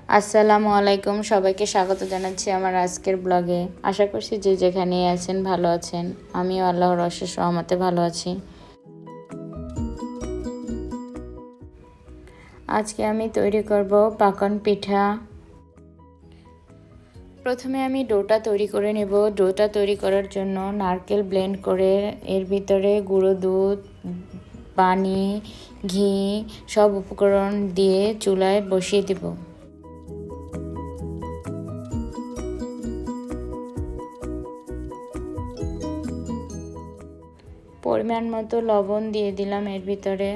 আসসালামু আলাইকুম, সবাইকে স্বাগত জানাচ্ছি আমার আজকের ব্লগে। আশা করছি যে যেখানেই আছেন ভালো আছেন। আমিও আল্লাহর অশেষ রহমতে ভালো আছি। আজকে আমি তৈরি করব পাকন পিঠা। প্রথমে আমি ডোটা তৈরি করে নেব। ডোটা তৈরি করার জন্য নারকেল ব্লেন্ড করে এর ভিতরে গুঁড়ো দুধ, পানি, ঘি সব উপকরণ দিয়ে চুলায় বসিয়ে দেব। পরিমাণ মতো লবণ দিয়ে দিলাম এর ভিতরে।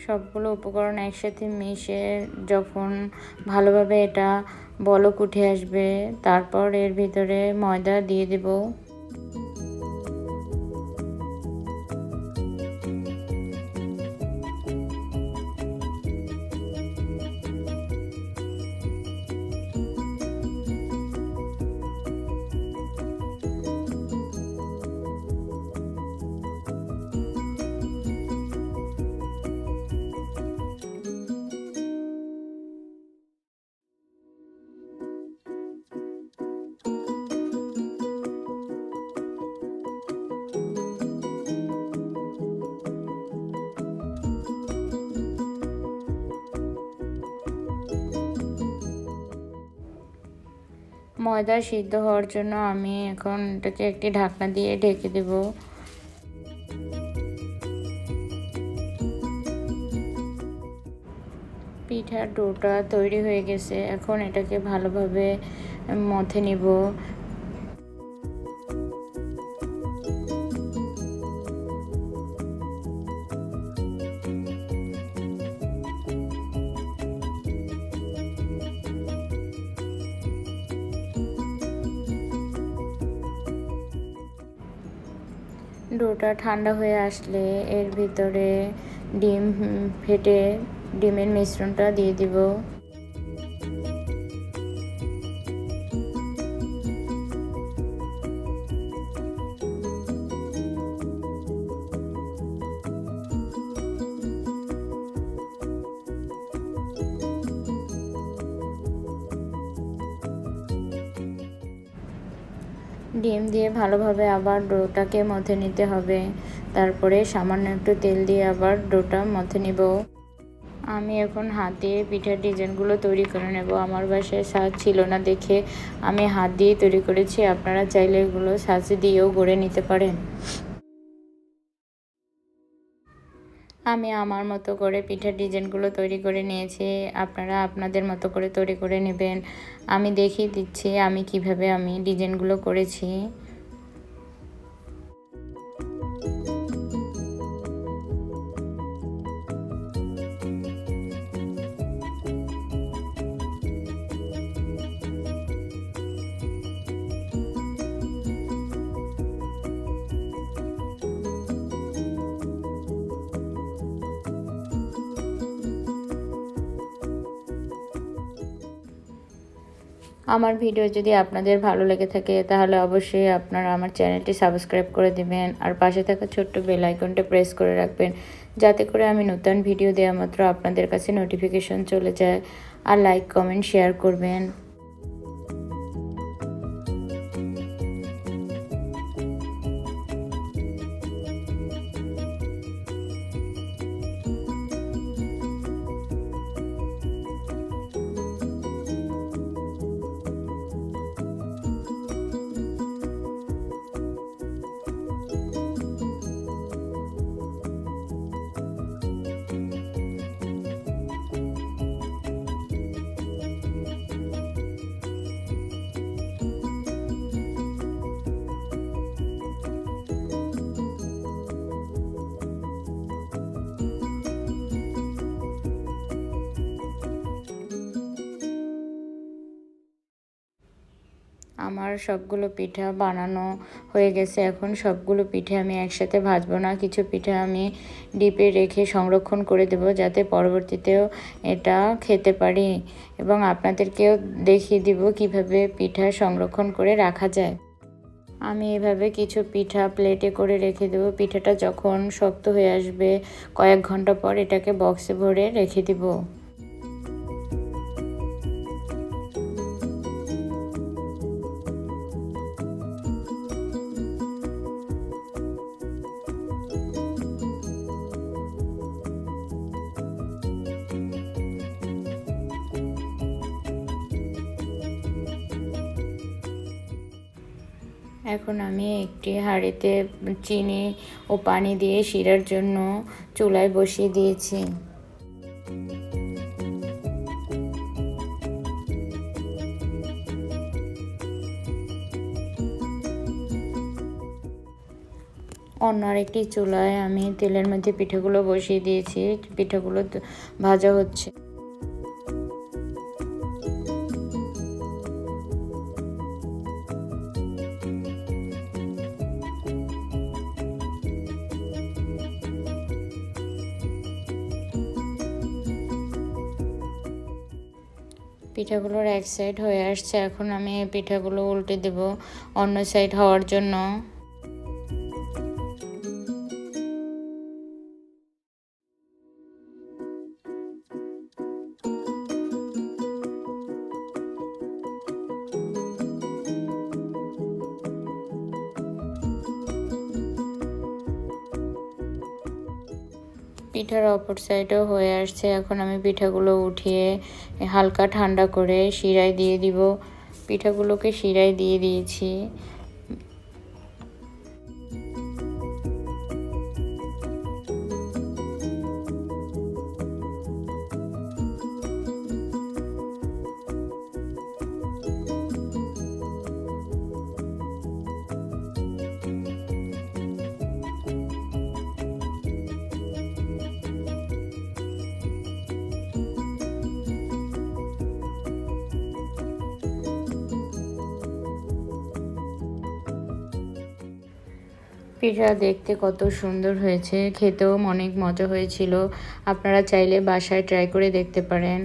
সবগুলো উপকরণ একসাথে মিশে যখন ভালোভাবে এটা বলক উঠে আসবে, তারপর এর ভিতরে ময়দা দিয়ে দেব। ময়দা সিদ্ধ হওয়ার জন্য আমি এখন এটাকে একটি ঢাকনা দিয়ে ঢেকে দেব। পিঠার ডোটা তৈরি হয়ে গেছে, এখন এটাকে ভালোভাবে মথে নিব। ডোটা ঠান্ডা হয়ে আসলে এর ভিতরে ডিম ফেটে ডিমের মিশ্রণটা দিয়ে দিব। ডিম দিয়ে ভালোভাবে আবার ডোটাকে মথে নিতে হবে। তারপরে সামান্য একটু তেল দিয়ে আবার ডোটা মথে নিব। আমি এখন হাত দিয়ে পিঠার ডিজাইনগুলো তৈরি করে নেব। আমার বাসায় ছাঁচ ছিল না দেখে আমি হাত দিয়ে তৈরি করেছি। আপনারা চাইলে এগুলো ছাঁচে দিয়েও গড়ে নিতে পারেন। আমি আমার মতো করে পিঠার ডিজাইনগুলো তৈরি করে নিয়েছি। আপনারা আপনাদের মতো করে তৈরি করে নেবেন। আমি দেখিয়ে দিচ্ছি আমি কিভাবে ডিজাইনগুলো করেছি। আমার ভিডিও যদি আপনাদের ভালো লেগে থাকে তাহলে অবশ্যই আপনারা আমার চ্যানেলটি সাবস্ক্রাইব করে দিবেন আর পাশে থাকা ছোট্ট বেল আইকনটা প্রেস করে রাখবেন, যাতে করে আমি নতুন ভিডিও দেওয়া মাত্র আপনাদের কাছে নোটিফিকেশন চলে যায়। আর লাইক কমেন্ট শেয়ার করবেন। আমার সবগুলো পিঠা বানানো হয়ে গেছে। এখন সবগুলো পিঠে আমি একসাথে ভাজবো না, কিছু পিঠা আমি ডিপে রেখে সংরক্ষণ করে দেব, যাতে পরবর্তীতেও এটা খেতে পারি এবং আপনাদেরকেও দেখিয়ে দিব কিভাবে পিঠা সংরক্ষণ করে রাখা যায়। আমি এভাবে কিছু পিঠা প্লেটে করে রেখে দেব। পিঠাটা যখন শক্ত হয়ে আসবে কয়েক ঘন্টা পর এটাকে বক্সে ভরে রেখে দিব। এখন আমি একটি হাঁড়িতে চিনি ও পানি দিয়ে শিরার জন্য চুলায় বসিয়ে দিয়েছি। অন্য আরেকটি চুলায় আমি তেলের মধ্যে পিঠাগুলো বসিয়ে দিয়েছি। পিঠাগুলো ভাজা হচ্ছে। পিঠাগুলোর এক সাইড হয়ে আসছে, এখন আমি পিঠাগুলো উল্টে দেব অন্য সাইড হওয়ার জন্য। পিঠার অপর সাইডও হয়ে আসছে, এখন আমি পিঠাগুলো উঠিয়ে হালকা ঠান্ডা করে শিরায় দিয়ে দিব। পিঠাগুলোকে শিরায় দিয়ে দিয়েছি। পিঠা দেখতে কত সুন্দর হয়েছে, খেতেও অনেক মজা হয়েছিল। আপনারা চাইলে বাসায় ট্রাই করে দেখতে পারেন।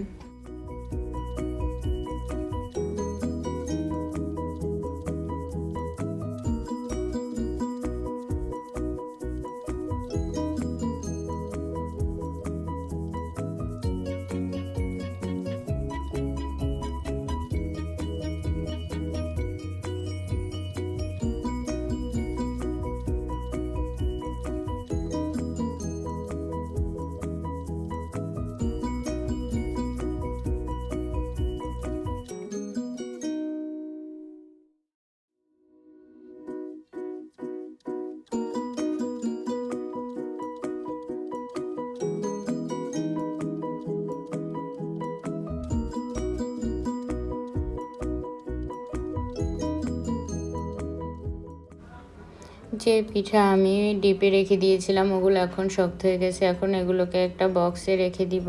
যে পিঠা আমি ডিপে রেখে দিয়েছিলাম ওগুলো এখন শক্ত হয়ে গেছে। এখন এগুলোকে একটা বক্সে রেখে দিব।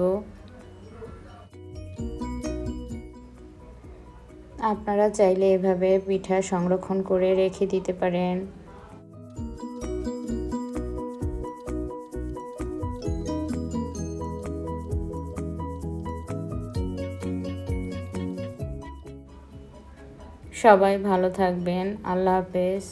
আপনারা চাইলে এভাবে পিঠা সংরক্ষণ করে রেখে দিতে পারেন। সবাই ভালো থাকবেন। আল্লাহ হাফেজ।